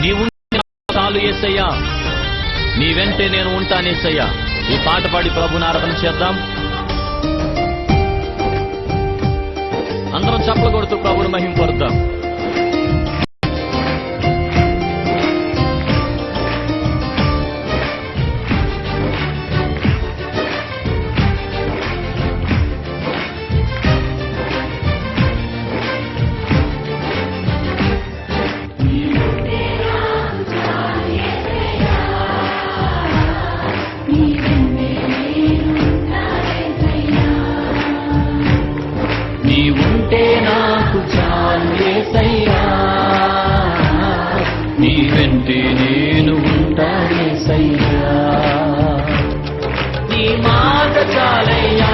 నీవు చాలు యేసయ్యా, నీ వెంటే నేను ఉంటానేసయ్యా. ఈ పాట పాడి ప్రభుని ఆరాధన చేద్దాం. అందరం చప్పలు కొడుతూ ప్రభుని మహింపరుద్దాం. నీవుంటే నాకు చాలు యేసయ్యా, నీ వెంటే నేను ఉంటా యేసయ్యా. నీ మాట చాలయ్యా,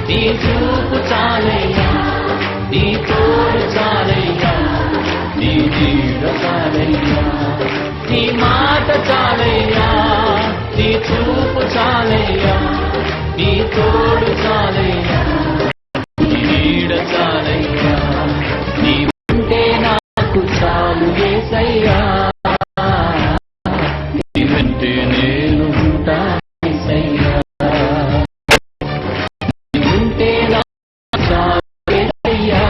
నీ చూపు చాలయ్యా, నీ తోడు చాలయ్యా, నీ నీడ చాలయ్యా. నీ మాట చాలయ్యా, నీ చూపు చాలయ్యా, నీ తోడు చాలయ్యా, చాలయ్యా. నీవుంటే నాకు చాలు యేసయ్యా, నీ వెంటే నేను ఉంటా యేసయ్యా. నీవుంటే నాకు చాలు యేసయ్యా,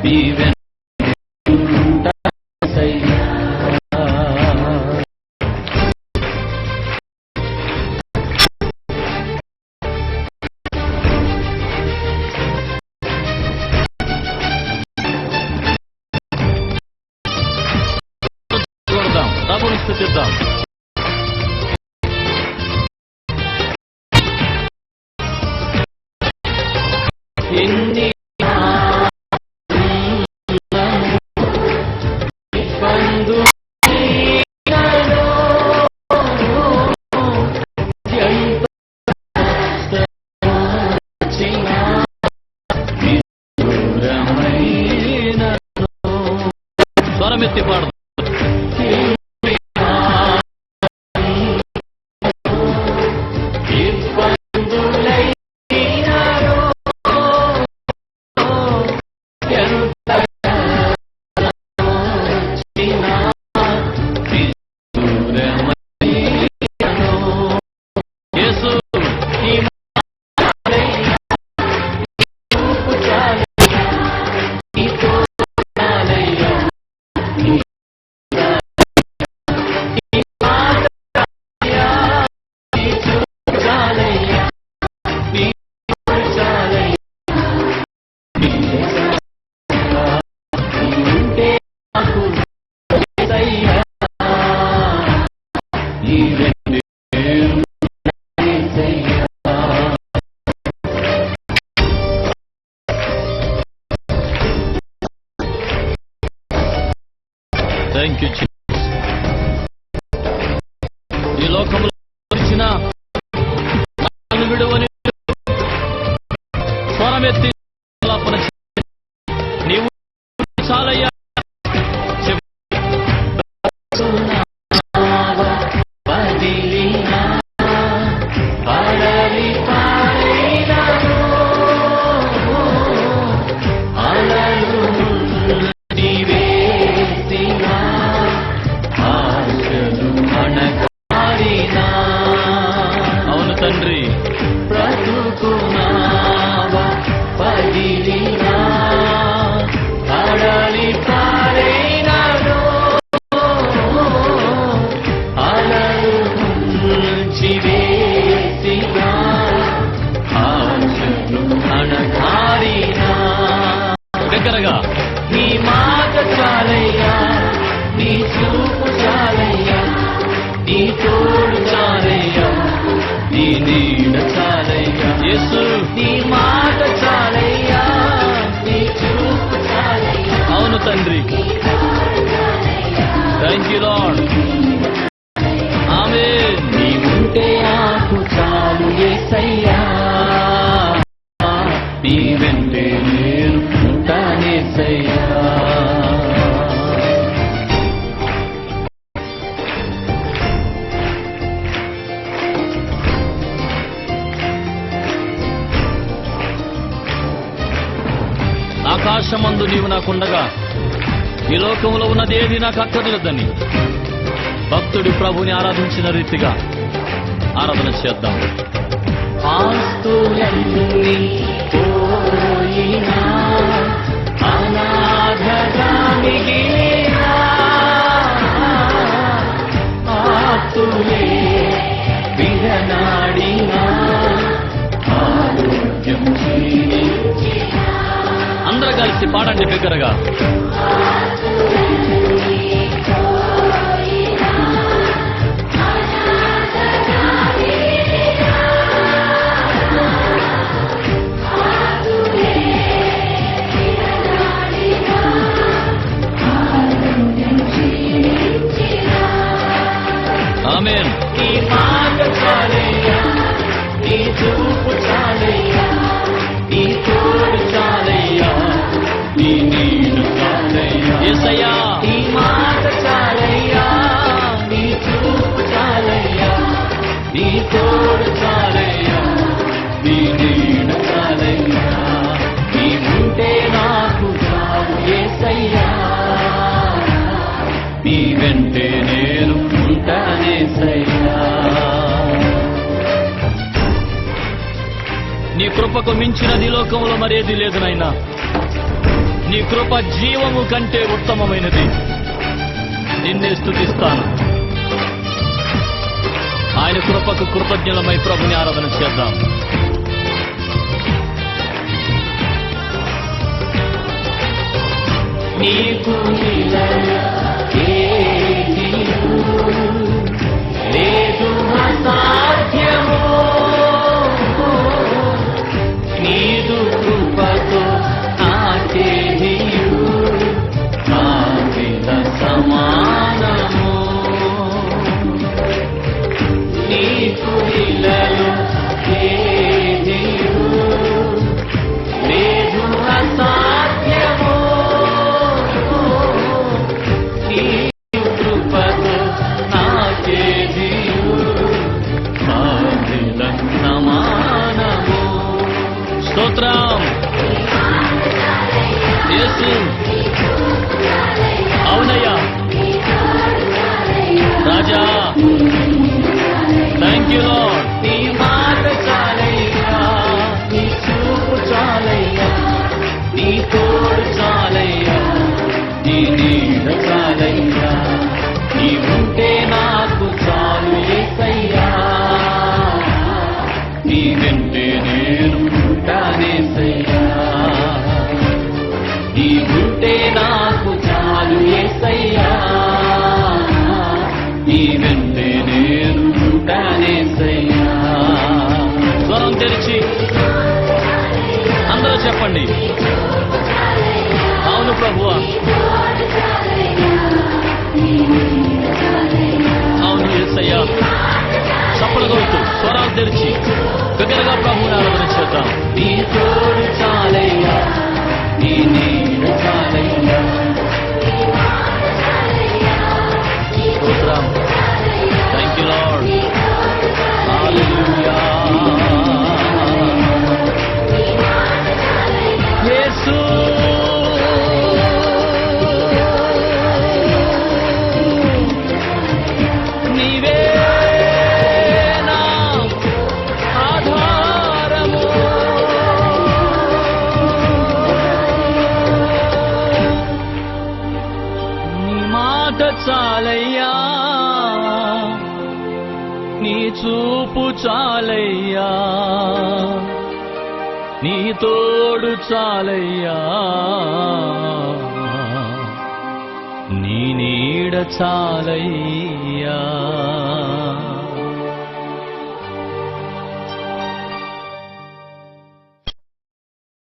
నీ వెంటే ఉంటా యేసయ్యా. ప్రభుని స్తుతిద్దాం. ఎన్ని స్వరమెత్తి పాడు. Thank you. ఈ లోకంలో వచ్చిన విడువని స్వరమెత్తి నీవు చాలయ్యా. అవును తండ్రి, బ్రతుకునావా పదిలినా అడలి పారైనాను, అలలు జీవేసినా ఆశలు అణగారినా. దగ్గరగా నీ మాట చాలయ్యా, నీ చూపు చాలయ్యా, నీ తోడు చాలయ్యా, నీ నీడ చాలయ్యా. యేసు నీ మాట చాలయ్యా, నీ చూపు చాలయ్యా. అవును తండ్రి, థ్యాంక్ యూ లార్డ్. ఆమేన్. నీవుంటే నాకు చాలు యేసయ్యా, నీ వెంటే నేను ఉంటానేసయ్యా. ఆకాశమందు నీవు నాకుండగా ఈ లోకంలో ఉన్నది ఏది నాకు అక్కర్లేదని భక్తుడు ప్రభుని ఆరాధించిన రీతిగా ఆరాధన చేద్దాం. ఆస్తులన్నీ పోయినా అనాథగా మిగిలినా ఆస్తులే విడనాడినా ఆరోగ్యం క్షీణించినా. అందరూ కలిసి పాడండి బిగ్గరగా. ఆమేన్. నీ మాట చాలయ్యా, నీ చూపు చాలయ్యా, నీ తోడు చాలయ్యా, నీ నీడు చాలయ్యా. యేసయ్యా నీ మాట చాలయ్యా, నీ చూపు చాలయ్యా, నీ తోడు చాలయ్యా, నీ నీడు చాలయ్యా. నీ ఉంటే నాకు చాలు యేసయ్యా, నీ వెంటే నేను ఉంటానేసయ్యా. నీ కృపకు మించినది లోకంలో మరేది లేదు నాయనా. నీ కృప జీవము కంటే ఉత్తమమైనది. నిన్నే స్తుతిస్తాను. ఆయన కృపకు కృతజ్ఞులమై ప్రభుని ఆరాధన చేద్దాం. నీకు లేదు అసాధ్యము, నీదు కృపతో నాకేదియు నాకిద సమానము. నీకు ఇలలో ఏదియు లేదు అసాధ్యము, నీదు కృపతో నాకేదియు నాకిద సమానము. స్తోత్రం యేసు. అవునయ్యా రాజా, థ్యాంక్ యూ లార్డ్. నీ మాట చాలయ్యా, నీ చూపు చాలయ్యా, నీ తోడు చాలయ్యా, నీ నీడ చాలయ్యా, నీ ఉంటే నాకు చాలు యేసయ్యా, నీ వెంటే నేను ఉంటానేసయ్యా. నీ ఉంటే నాకు చాలు యేసయ్యా, నీ వెంటే నేను ఉంటానేసయ్యా. స్వరం తెరిచి అందరూ చెప్పండి. అవును ప్రభువా, అవును యేసయ్యా. చప్పలు కొడుతూ స్వరాలు తెరిచి బిగ్గరగా ప్రభువుని ఆరాధన చేద్దాం. నీ తోడు చాలయ్యా, నీ నీడ చాలయ్యా. స్తోత్రం. Thank you Lord. Hallelujah. Yesu నీవే నా ఆధారము. నీ మాట చాలయ్యా, నీ చూపు చాలయ్యా, నీ తోడు చాలయ్యా, నీ నీడ చాలయ్యా.